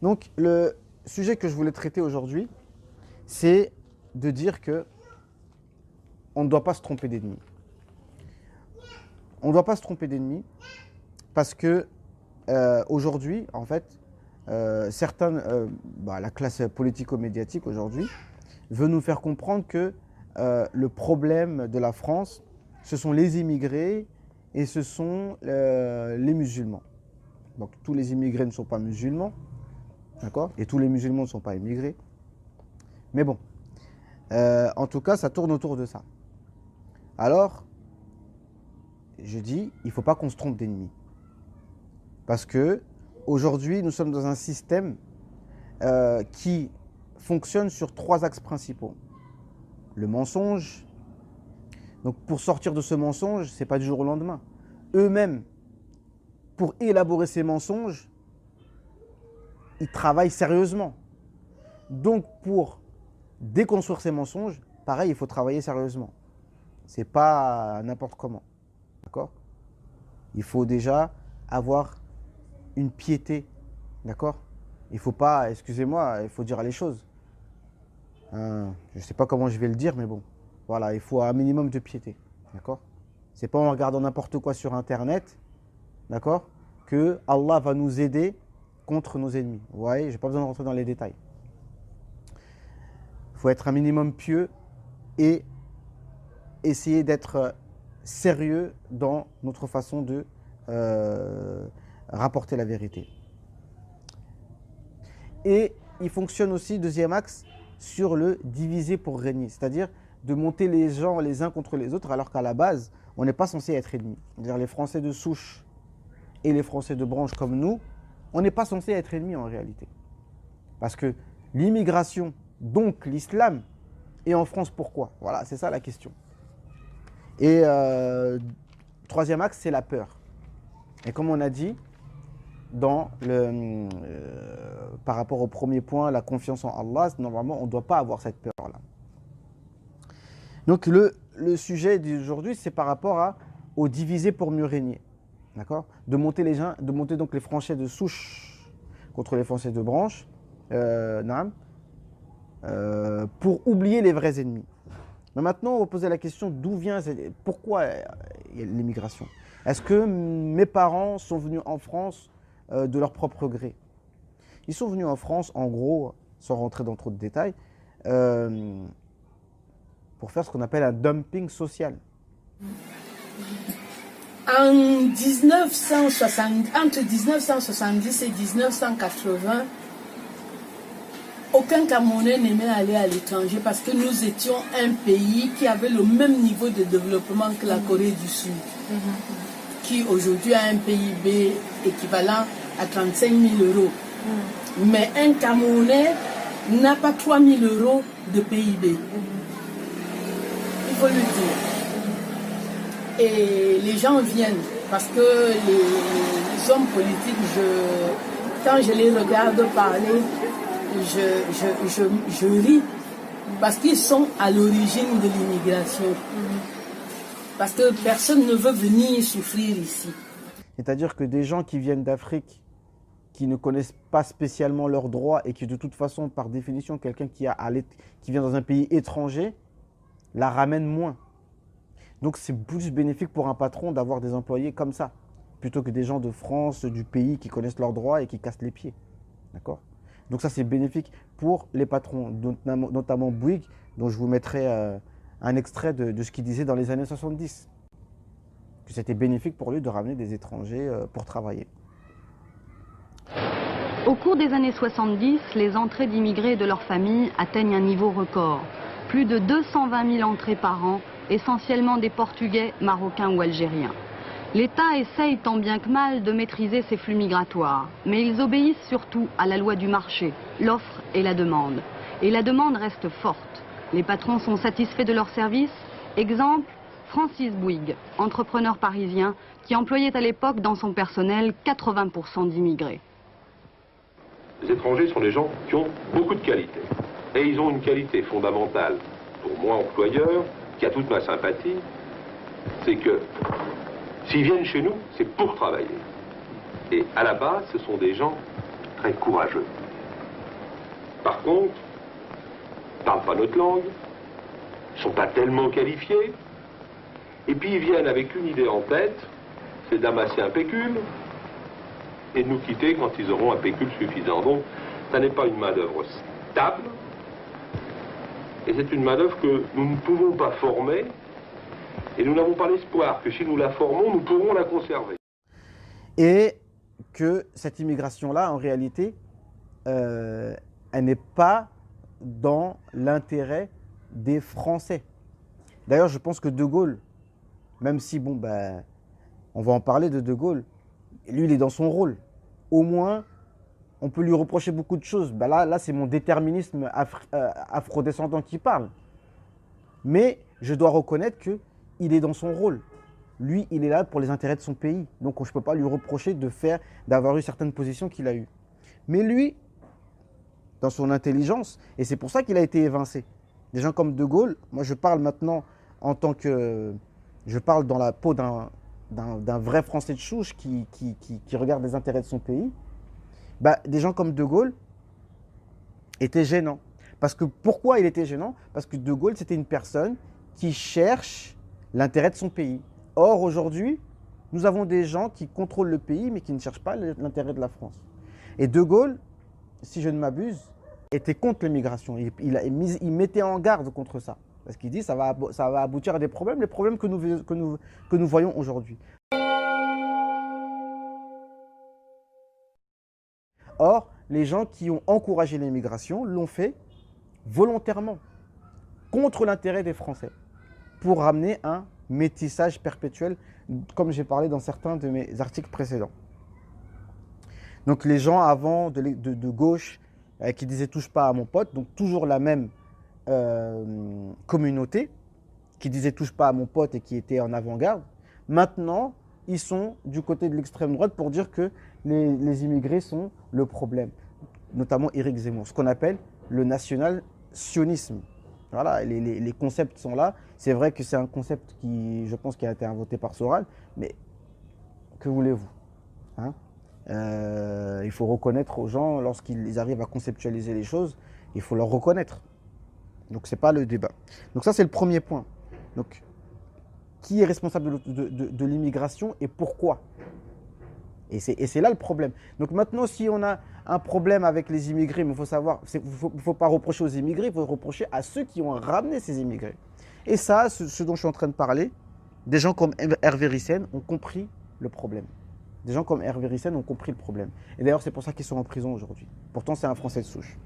Donc, le sujet que je voulais traiter aujourd'hui, c'est de dire que on ne doit pas se tromper d'ennemi. On ne doit pas se tromper d'ennemi parce que aujourd'hui, en fait, la classe politico-médiatique aujourd'hui veut nous faire comprendre que le problème de la France, ce sont les immigrés et ce sont les musulmans. Donc tous les immigrés ne sont pas musulmans, d'accord? Et tous les musulmans ne sont pas immigrés. Mais bon, en tout cas, ça tourne autour de ça. Alors, je dis, il ne faut pas qu'on se trompe d'ennemi. Parce que aujourd'hui, nous sommes dans un système qui fonctionne sur 3 axes principaux. Le mensonge. Donc pour sortir de ce mensonge, ce n'est pas du jour au lendemain. Eux-mêmes, pour élaborer ces mensonges, ils travaillent sérieusement. Donc pour déconstruire ces mensonges, pareil, il faut travailler sérieusement. Ce n'est pas n'importe comment. D'accord? Il faut déjà avoir une piété. D'accord? Il ne faut pas, excusez-moi, il faut dire les choses. Je ne sais pas comment je vais le dire, mais bon. Voilà, il faut un minimum de piété. D'accord? C'est pas en regardant n'importe quoi sur Internet, d'accord, que Allah va nous aider contre nos ennemis. Vous voyez, je n'ai pas besoin de rentrer dans les détails. Il faut être un minimum pieux et essayer d'être sérieux dans notre façon de rapporter la vérité. Et il fonctionne aussi, deuxième axe, sur le diviser pour régner, c'est-à-dire de monter les gens les uns contre les autres alors qu'à la base, on n'est pas censé être ennemis. C'est-à-dire les Français de souche et les Français de branche comme nous, on n'est pas censé être ennemis en réalité. Parce que l'immigration, donc l'islam, est en France pourquoi? Voilà, c'est ça la question. Et troisième axe, c'est la peur. Et comme on a dit, par rapport au premier point, la confiance en Allah, normalement, on ne doit pas avoir cette peur-là. Donc le sujet d'aujourd'hui, c'est par rapport au diviser pour mieux régner. D'accord? De monter donc les Français de souche contre les Français de branche, pour oublier les vrais ennemis. Mais maintenant, on va poser la question pourquoi l'immigration? Est-ce que mes parents sont venus en France de leur propre gré? Ils sont venus en France, en gros, sans rentrer dans trop de détails, pour faire ce qu'on appelle un dumping social. Entre 1970 et 1980, aucun Camerounais n'aimait aller à l'étranger parce que nous étions un pays qui avait le même niveau de développement que la Corée du Sud, qui aujourd'hui a un PIB équivalent à 35 000 euros. Mais un Camerounais n'a pas 3 000 euros de PIB. Il faut le dire. Et les gens viennent parce que les hommes politiques, quand je les regarde parler, je ris parce qu'ils sont à l'origine de l'immigration. Parce que personne ne veut venir souffrir ici. C'est-à-dire que des gens qui viennent d'Afrique, qui ne connaissent pas spécialement leurs droits et qui de toute façon, par définition, quelqu'un qui vient dans un pays étranger, la ramène moins. Donc c'est plus bénéfique pour un patron d'avoir des employés comme ça, plutôt que des gens de France, du pays qui connaissent leurs droits et qui cassent les pieds. D'accord? Donc ça c'est bénéfique pour les patrons, notamment Bouygues, dont je vous mettrai un extrait de ce qu'il disait dans les années 70. Que c'était bénéfique pour lui de ramener des étrangers pour travailler. Au cours des années 70, les entrées d'immigrés et de leurs familles atteignent un niveau record. Plus de 220 000 entrées par an, essentiellement des Portugais, Marocains ou Algériens. L'État essaye tant bien que mal de maîtriser ces flux migratoires, mais ils obéissent surtout à la loi du marché, l'offre et la demande. Et la demande reste forte. Les patrons sont satisfaits de leurs services. Exemple, Francis Bouygues, entrepreneur parisien, qui employait à l'époque dans son personnel 80% d'immigrés. Les étrangers sont des gens qui ont beaucoup de qualités. Et ils ont une qualité fondamentale, pour moi employeur, qui a toute ma sympathie, c'est que s'ils viennent chez nous, c'est pour travailler. Et à la base, ce sont des gens très courageux. Par contre, ils ne parlent pas notre langue, ils ne sont pas tellement qualifiés, et puis ils viennent avec une idée en tête, c'est d'amasser un pécule, et de nous quitter quand ils auront un pécule suffisant. Donc, ça n'est pas une main-d'œuvre stable, et c'est une main-d'œuvre que nous ne pouvons pas former, et nous n'avons pas l'espoir que si nous la formons, nous pourrons la conserver. Et que cette immigration-là, en réalité, elle n'est pas dans l'intérêt des Français. D'ailleurs, je pense que De Gaulle, même si, bon, ben, on va en parler de Gaulle, lui, il est dans son rôle. Au moins, on peut lui reprocher beaucoup de choses. Ben là c'est mon déterminisme afrodescendant qui parle. Mais je dois reconnaître qu'il est dans son rôle. Lui, il est là pour les intérêts de son pays. Donc, je ne peux pas lui reprocher d'avoir eu certaines positions qu'il a eues. Mais lui, dans son intelligence, et c'est pour ça qu'il a été évincé. Des gens comme De Gaulle, moi je parle maintenant en tant que... Je parle dans la peau d'un vrai Français de souche qui regarde les intérêts de son pays. Bah, des gens comme De Gaulle étaient gênants. Parce que pourquoi il était gênant? Parce que De Gaulle, c'était une personne qui cherche l'intérêt de son pays. Or, aujourd'hui, nous avons des gens qui contrôlent le pays, mais qui ne cherchent pas l'intérêt de la France. Et De Gaulle, si je ne m'abuse, était contre l'immigration. Il mettait en garde contre ça. Parce qu'il dit que ça va aboutir à des problèmes, les problèmes que nous voyons aujourd'hui. Or, les gens qui ont encouragé l'immigration l'ont fait volontairement, contre l'intérêt des Français, pour ramener un métissage perpétuel, comme j'ai parlé dans certains de mes articles précédents. Donc les gens avant de gauche qui disaient « touche pas à mon pote », donc toujours la même communauté qui disait « touche pas à mon pote » et qui était en avant-garde, maintenant ils sont du côté de l'extrême droite pour dire que les immigrés sont le problème, notamment Éric Zemmour, ce qu'on appelle le national-sionisme. Voilà, les concepts sont là. C'est vrai que c'est un concept qui, je pense, qui a été inventé par Soral, mais que voulez-vous, hein? Il faut reconnaître aux gens, lorsqu'ils arrivent à conceptualiser les choses, il faut leur reconnaître. Donc, ce n'est pas le débat. Donc, ça, c'est le premier point. Donc, qui est responsable de l'immigration et pourquoi? Et c'est là le problème. Donc maintenant, si on a un problème avec les immigrés, mais il faut savoir, il ne faut pas reprocher aux immigrés, il faut reprocher à ceux qui ont ramené ces immigrés. Et ça, ce dont je suis en train de parler, des gens comme Hervé Ryssen ont compris le problème. Des gens comme Hervé Ryssen ont compris le problème. Et d'ailleurs, c'est pour ça qu'ils sont en prison aujourd'hui. Pourtant, c'est un Français de souche.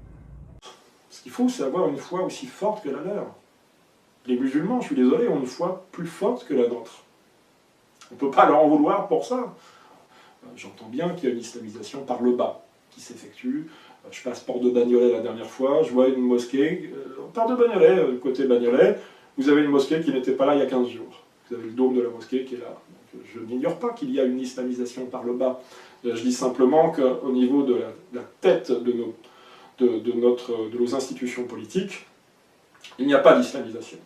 Ce qu'il faut, c'est avoir une foi aussi forte que la leur. Les musulmans, je suis désolé, ont une foi plus forte que la nôtre. On ne peut pas leur en vouloir pour ça. J'entends bien qu'il y a une islamisation par le bas qui s'effectue. Je passe porte de Bagnolet la dernière fois, je vois une mosquée, porte de Bagnolet, côté Bagnolet, vous avez une mosquée qui n'était pas là il y a 15 jours. Vous avez le dôme de la mosquée qui est là. Donc, je n'ignore pas qu'il y a une islamisation par le bas. Je dis simplement qu'au niveau de la tête de nos institutions politiques, il n'y a pas d'islamisation.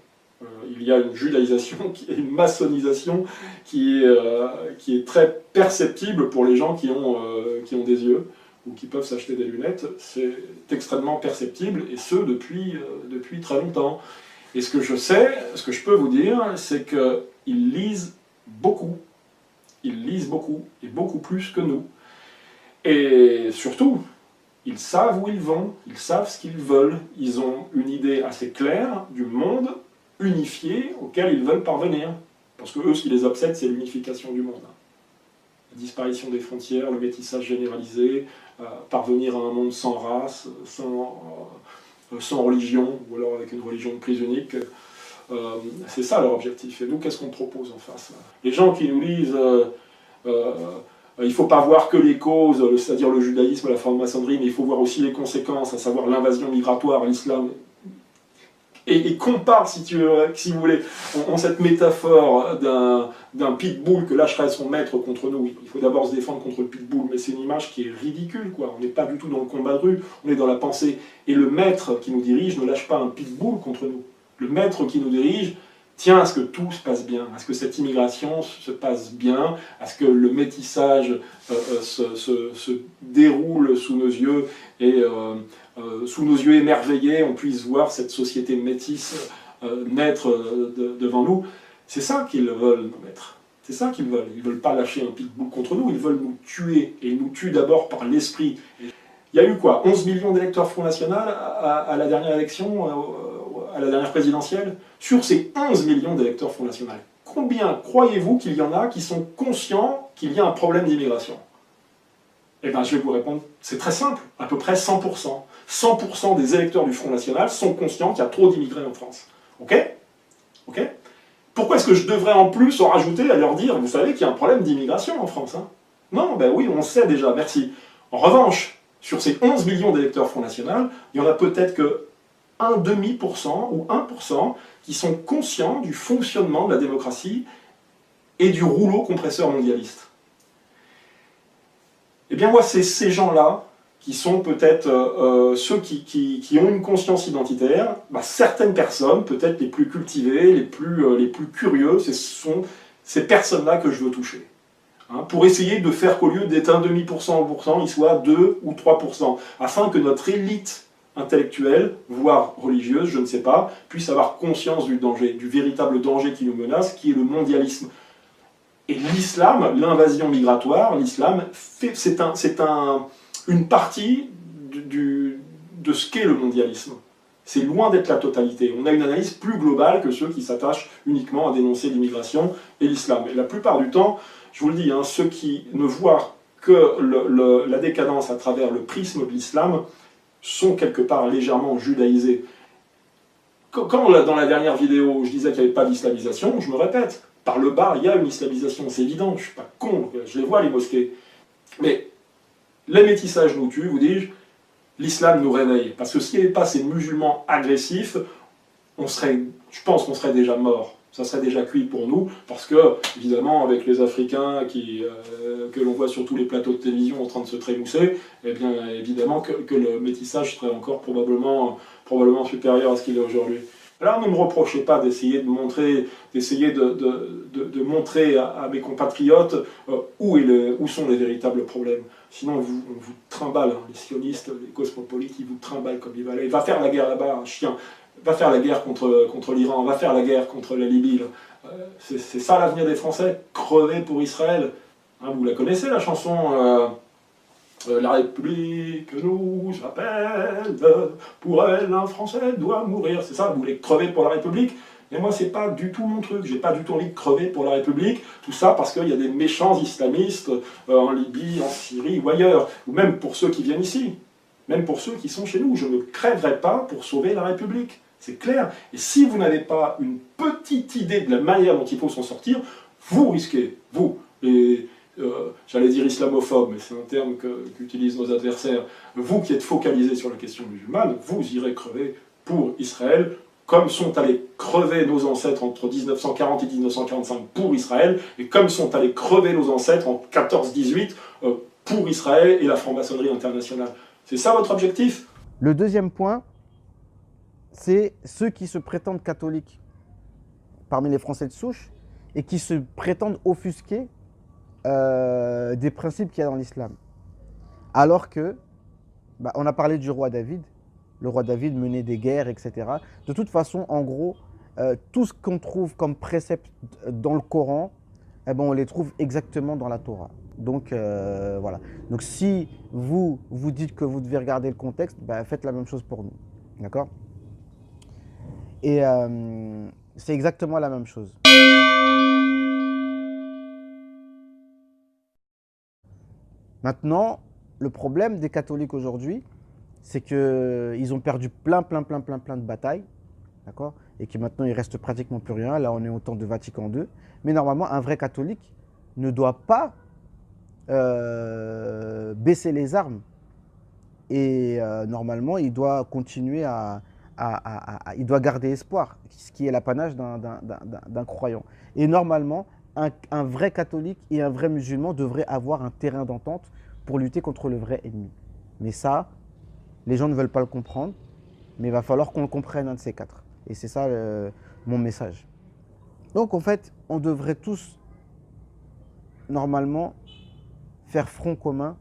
Il y a une judaïsation, une maçonnisation qui est très perceptible pour les gens qui ont des yeux ou qui peuvent s'acheter des lunettes. C'est extrêmement perceptible, et ce depuis très longtemps. Et ce que je sais, ce que je peux vous dire, c'est qu'ils lisent beaucoup. Ils lisent beaucoup, et beaucoup plus que nous. Et surtout, ils savent où ils vont, ils savent ce qu'ils veulent. Ils ont une idée assez claire du monde unifié auquel ils veulent parvenir. Parce que eux, ce qui les obsède, c'est l'unification du monde. La disparition des frontières, le métissage généralisé, parvenir à un monde sans race, sans religion, ou alors avec une religion de prise unique. C'est ça leur objectif. Et nous, qu'est-ce qu'on propose en face? Les gens qui nous disent il ne faut pas voir que les causes, c'est-à-dire le judaïsme, la franc-maçonnerie, mais il faut voir aussi les conséquences, à savoir l'invasion migratoire, l'islam. Et compare, si vous voulez, en cette métaphore d'un pitbull que lâcherait son maître contre nous. Il faut d'abord se défendre contre le pitbull, mais c'est une image qui est ridicule, quoi. On n'est pas du tout dans le combat de rue, on est dans la pensée. Et le maître qui nous dirige ne lâche pas un pitbull contre nous. Le maître qui nous dirige tient à ce que tout se passe bien, à ce que cette immigration se passe bien, à ce que le métissage se déroule sous nos yeux et sous nos yeux émerveillés, on puisse voir cette société métisse naître devant nous. C'est ça qu'ils veulent, nos maîtres. C'est ça qu'ils veulent. Ils ne veulent pas lâcher un pitbull contre nous, ils veulent nous tuer. Et ils nous tuent d'abord par l'esprit. Il y a eu quoi 11 millions d'électeurs Front National à la dernière élection, à la dernière présidentielle. Sur ces 11 millions d'électeurs Front National, combien croyez-vous qu'il y en a qui sont conscients qu'il y a un problème d'immigration? Eh bien, je vais vous répondre, c'est très simple, à peu près 100%. 100% des électeurs du Front National sont conscients qu'il y a trop d'immigrés en France. Ok? Ok? Pourquoi est-ce que je devrais en plus en rajouter à leur dire, vous savez qu'il y a un problème d'immigration en France, hein? Non, ben oui, on le sait déjà, merci. En revanche, sur ces 11 millions d'électeurs Front National, il y en a peut-être que 0,5% ou 1% qui sont conscients du fonctionnement de la démocratie et du rouleau compresseur mondialiste. Eh bien moi, c'est ces gens-là qui sont peut-être ceux qui ont une conscience identitaire. Bah, certaines personnes, peut-être les plus cultivées, les plus curieux, ce sont ces personnes-là que je veux toucher. Hein, pour essayer de faire qu'au lieu d'être 0,5% ou 1%, il soit 2 ou 3%, afin que notre élite intellectuelle, voire religieuse, je ne sais pas, puisse avoir conscience du danger, du véritable danger qui nous menace, qui est le mondialisme. Et l'islam, l'invasion migratoire, l'islam, c'est une partie de ce qu'est le mondialisme. C'est loin d'être la totalité. On a une analyse plus globale que ceux qui s'attachent uniquement à dénoncer l'immigration et l'islam. Et la plupart du temps, je vous le dis, hein, ceux qui ne voient que la décadence à travers le prisme de l'islam sont quelque part légèrement judaïsés. Quand dans la dernière vidéo, je disais qu'il n'y avait pas d'islamisation, je me répète, par le bas, il y a une islamisation, c'est évident, je ne suis pas con, je les vois les mosquées. Mais les métissages nous tuent, vous dis-je, l'islam nous réveille. Parce que s'il n'y avait pas ces musulmans agressifs, je pense qu'on serait déjà mort. Ça serait déjà cuit pour nous, parce que, évidemment, avec les Africains que l'on voit sur tous les plateaux de télévision en train de se trémousser, eh bien, évidemment que le métissage serait encore probablement supérieur à ce qu'il est aujourd'hui. Alors ne me reprochez pas d'essayer de montrer à mes compatriotes où sont les véritables problèmes. Sinon, on vous trimballe, hein, les sionistes, les cosmopolites, ils vous trimballent comme ils veulent. Il va faire la guerre là-bas, un chien. Va faire la guerre contre l'Iran, va faire la guerre contre la Libye. C'est ça l'avenir des Français, crever pour Israël. Hein, vous la connaissez la chanson La République nous appelle, pour elle un Français doit mourir. C'est ça, vous voulez crever pour la République? Mais moi, c'est pas du tout mon truc. J'ai pas du tout envie de crever pour la République. Tout ça parce qu'il y a des méchants islamistes en Libye, en Syrie ou ailleurs. Ou même pour ceux qui viennent ici. Même pour ceux qui sont chez nous. Je ne crèverai pas pour sauver la République. C'est clair. Et si vous n'avez pas une petite idée de la manière dont il faut s'en sortir, vous risquez, vous, j'allais dire islamophobe, mais c'est un terme qu'utilisent nos adversaires, vous qui êtes focalisés sur la question musulmane, vous irez crever pour Israël, comme sont allés crever nos ancêtres entre 1940 et 1945 pour Israël, et comme sont allés crever nos ancêtres en 14-18 pour Israël et la franc-maçonnerie internationale. C'est ça votre objectif? Le deuxième point, c'est ceux qui se prétendent catholiques parmi les Français de souche et qui se prétendent offusquer des principes qu'il y a dans l'islam. Alors que, on a parlé du roi David, le roi David menait des guerres, etc. De toute façon, en gros, tout ce qu'on trouve comme précepte dans le Coran, on les trouve exactement dans la Torah. Donc voilà. Donc si vous dites que vous devez regarder le contexte, faites la même chose pour nous. D'accord ? Et c'est exactement la même chose. Maintenant, le problème des catholiques aujourd'hui, c'est qu'ils ont perdu plein de batailles, d'accord ? Et que maintenant il reste pratiquement plus rien. Là, on est au temps de Vatican II. Mais normalement, un vrai catholique ne doit pas baisser les armes. Et normalement, il doit continuer il doit garder espoir, ce qui est l'apanage d'un croyant. Et normalement, un vrai catholique et un vrai musulman devraient avoir un terrain d'entente pour lutter contre le vrai ennemi. Mais ça, les gens ne veulent pas le comprendre, mais il va falloir qu'on le comprenne, un de ces quatre. Et c'est ça mon message. Donc en fait, on devrait tous, normalement, faire front commun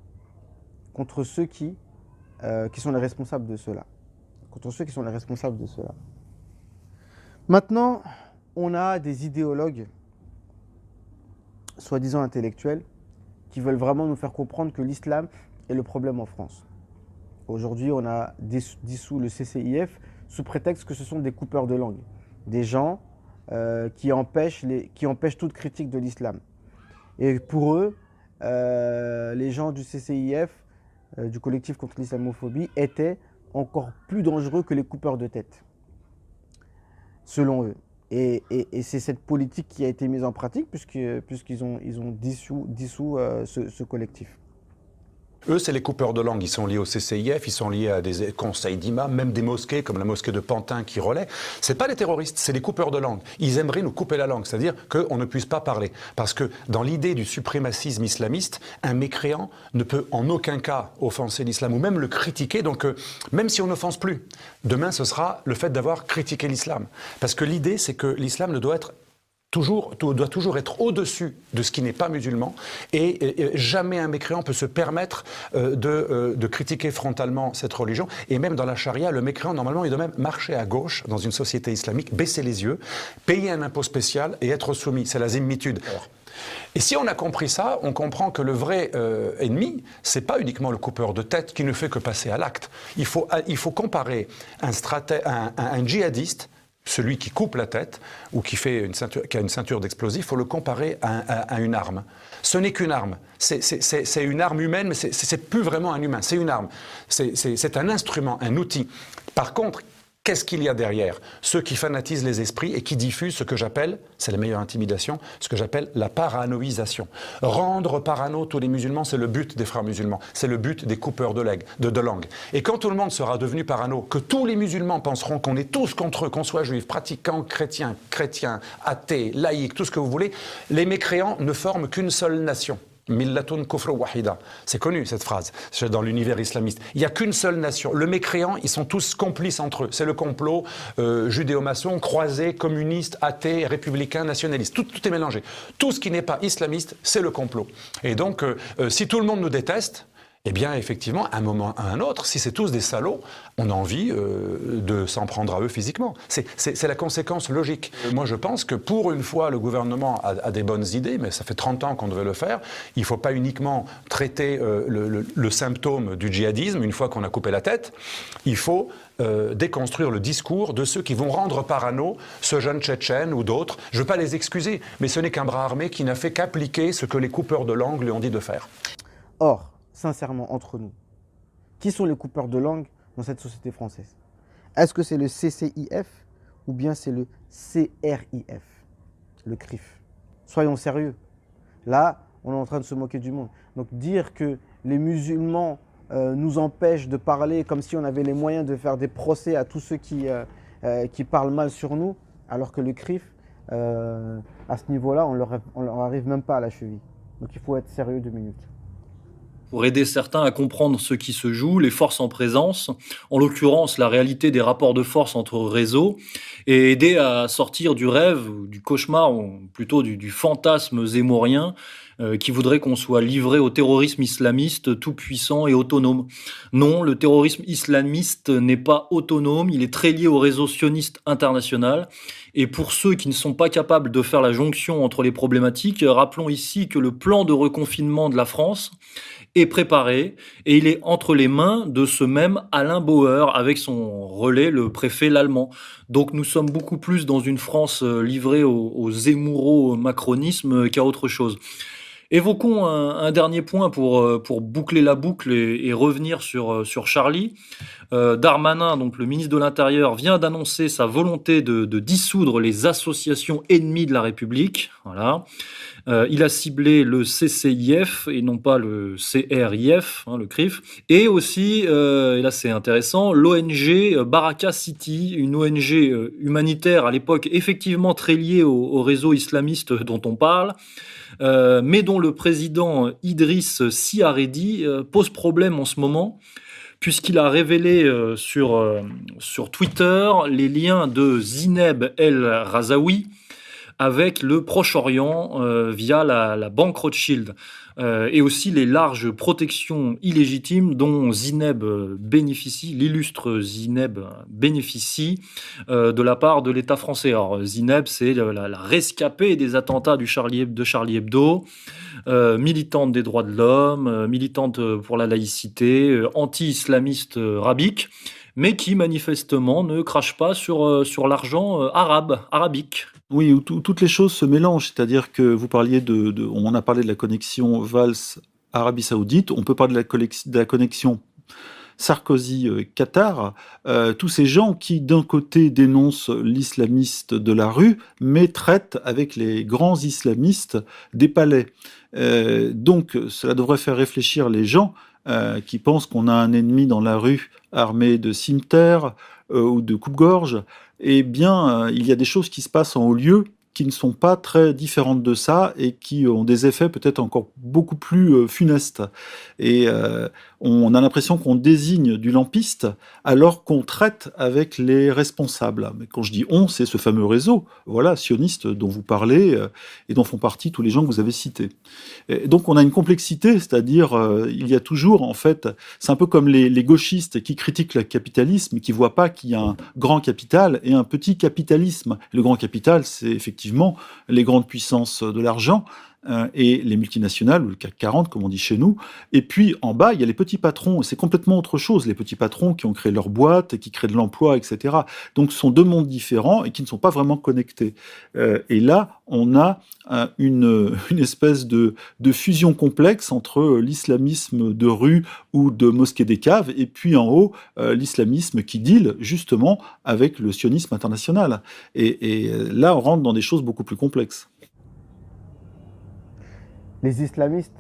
contre ceux qui qui sont les responsables de cela. Contre ceux qui sont les responsables de cela. Maintenant, on a des idéologues, soi-disant intellectuels, qui veulent vraiment nous faire comprendre que l'islam est le problème en France. Aujourd'hui, on a dissous le CCIF sous prétexte que ce sont des coupeurs de langue, des gens qui empêchent toute critique de l'islam. Et pour eux, les gens du CCIF, du collectif contre l'islamophobie, étaient encore plus dangereux que les coupeurs de tête, selon eux. Et c'est cette politique qui a été mise en pratique puisqu'ils ont dissous ce collectif. Eux, c'est les coupeurs de langue. Ils sont liés au CCIF, ils sont liés à des conseils d'imams, même des mosquées, comme la mosquée de Pantin qui relaie. C'est pas les terroristes, c'est les coupeurs de langue. Ils aimeraient nous couper la langue, c'est-à-dire qu'on ne puisse pas parler. Parce que dans l'idée du suprémacisme islamiste, un mécréant ne peut en aucun cas offenser l'islam ou même le critiquer. Donc, même si on n'offense plus, demain, ce sera le fait d'avoir critiqué l'islam. Parce que l'idée, c'est que l'islam ne doit être doit toujours être au-dessus de ce qui n'est pas musulman et jamais un mécréant peut se permettre de critiquer frontalement cette religion. Et même dans la charia, le mécréant, normalement, il doit même marcher à gauche dans une société islamique, baisser les yeux, payer un impôt spécial et être soumis. C'est la zimmitude. Et si on a compris ça, on comprend que le vrai ennemi, c'est pas uniquement le coupeur de tête qui ne fait que passer à l'acte. Il faut comparer un djihadiste, celui qui coupe la tête ou qui a une ceinture d'explosifs, il faut le comparer à une arme. Ce n'est qu'une arme. C'est une arme humaine, mais c'est plus vraiment un humain. C'est une arme. C'est un instrument, un outil. Par contre, qu'est-ce qu'il y a derrière? Ceux qui fanatisent les esprits et qui diffusent ce que j'appelle, c'est la meilleure intimidation, ce que j'appelle la paranoïsation. Rendre parano tous les musulmans, c'est le but des frères musulmans. C'est le but des coupeurs de langue. Et quand tout le monde sera devenu parano, que tous les musulmans penseront qu'on est tous contre eux, qu'on soit juifs, pratiquants, chrétiens, athées, laïcs, tout ce que vous voulez, les mécréants ne forment qu'une seule nation. Millatun kufru wahida. C'est connu cette phrase dans l'univers islamiste. Il n'y a qu'une seule nation. Le mécréant, ils sont tous complices entre eux. C'est le complot judéo-maçon, croisé, communiste, athée, républicain, nationaliste. Tout est mélangé. Tout ce qui n'est pas islamiste, c'est le complot. Et donc, si tout le monde nous déteste, eh bien, effectivement, à un moment à un autre, si c'est tous des salauds, on a envie de s'en prendre à eux physiquement. C'est la conséquence logique. Moi, je pense que pour une fois, le gouvernement a des bonnes idées, mais ça fait 30 ans qu'on devait le faire. Il ne faut pas uniquement traiter le symptôme du djihadisme une fois qu'on a coupé la tête. Il faut déconstruire le discours de ceux qui vont rendre parano ce jeune Tchétchène ou d'autres. Je ne veux pas les excuser, mais ce n'est qu'un bras armé qui n'a fait qu'appliquer ce que les coupeurs de langue lui ont dit de faire. Or, sincèrement, entre nous, qui sont les coupeurs de langue dans cette société française? Est-ce que c'est le CCIF ou bien c'est le CRIF, le CRIF? Soyons sérieux. Là, on est en train de se moquer du monde. Donc dire que les musulmans nous empêchent de parler comme si on avait les moyens de faire des procès à tous ceux qui parlent mal sur nous, alors que le CRIF, à ce niveau-là, on leur arrive même pas à la cheville. Donc il faut être sérieux 2 minutes. Pour aider certains à comprendre ce qui se joue, les forces en présence, en l'occurrence la réalité des rapports de force entre réseaux, et aider à sortir du rêve, ou du cauchemar, ou plutôt du fantasme zémorien, qui voudrait qu'on soit livré au terrorisme islamiste tout puissant et autonome. Non, le terrorisme islamiste n'est pas autonome, il est très lié au réseau sioniste international. Et pour ceux qui ne sont pas capables de faire la jonction entre les problématiques, rappelons ici que le plan de reconfinement de la France est préparé et il est entre les mains de ce même Alain Bauer avec son relais, le préfet l'allemand. Donc nous sommes beaucoup plus dans une France livrée au zémouro-macronisme qu'à autre chose. Évoquons un dernier point pour boucler la boucle et revenir sur Charlie. Darmanin, donc le ministre de l'Intérieur, vient d'annoncer sa volonté de dissoudre les associations ennemies de la République. Voilà. Il a ciblé le CCIF et non pas le CRIF, le CRIF, et aussi, et là c'est intéressant, l'ONG Baraka City, une ONG humanitaire à l'époque effectivement très liée au réseau islamiste dont on parle, mais dont le président Idriss Sy Haredi pose problème en ce moment, puisqu'il a révélé sur Twitter les liens de Zineb El Razaoui avec le Proche-Orient via la banque Rothschild. et aussi les larges protections illégitimes dont Zineb bénéficie, l'illustre Zineb bénéficie de la part de l'État français. Alors Zineb, c'est la rescapée des attentats de Charlie Hebdo, militante des droits de l'homme, militante pour la laïcité, anti-islamiste rabique, mais qui manifestement ne crache pas sur l'argent arabique. Oui, où toutes les choses se mélangent, c'est-à-dire que vous parliez on a parlé de la connexion Valls-Arabie Saoudite, on peut parler de la connexion Sarkozy-Qatar, tous ces gens qui d'un côté dénoncent l'islamiste de la rue, mais traitent avec les grands islamistes des palais. Donc cela devrait faire réfléchir les gens qui pensent qu'on a un ennemi dans la rue armé de cimetères ou de coupe-gorge. Eh bien, il y a des choses qui se passent en haut lieu qui ne sont pas très différentes de ça et qui ont des effets peut-être encore beaucoup plus funestes. Et on a l'impression qu'on désigne du lampiste alors qu'on traite avec les responsables. Mais quand je dis on, c'est ce fameux réseau, voilà, sioniste dont vous parlez et dont font partie tous les gens que vous avez cités. Et donc on a une complexité, c'est-à-dire il y a toujours, en fait, c'est un peu comme les gauchistes qui critiquent le capitalisme et qui ne voient pas qu'il y a un grand capital et un petit capitalisme. Le grand capital, c'est effectivement les grandes puissances de l'argent et les multinationales, ou le CAC 40, comme on dit chez nous. Et puis, en bas, il y a les petits patrons. Et c'est complètement autre chose. Les petits patrons qui ont créé leur boîte, et qui créent de l'emploi, etc. Donc, ce sont deux mondes différents et qui ne sont pas vraiment connectés. Et là, on a une espèce de fusion complexe entre l'islamisme de rue ou de mosquée des caves, et puis en haut, l'islamisme qui deal justement avec le sionisme international. Et là, on rentre dans des choses beaucoup plus complexes. Les islamistes,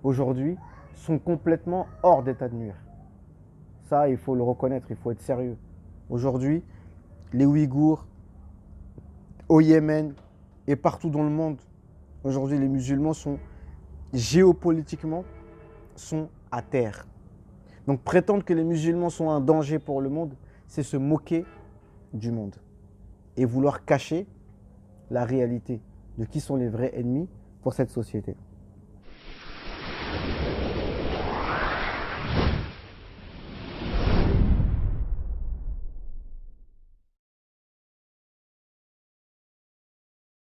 aujourd'hui, sont complètement hors d'état de nuire. Ça, il faut le reconnaître, il faut être sérieux. Aujourd'hui, les Ouïghours, au Yémen et partout dans le monde, aujourd'hui, les musulmans sont géopolitiquement à terre. Donc prétendre que les musulmans sont un danger pour le monde, c'est se moquer du monde et vouloir cacher la réalité de qui sont les vrais ennemis pour cette société.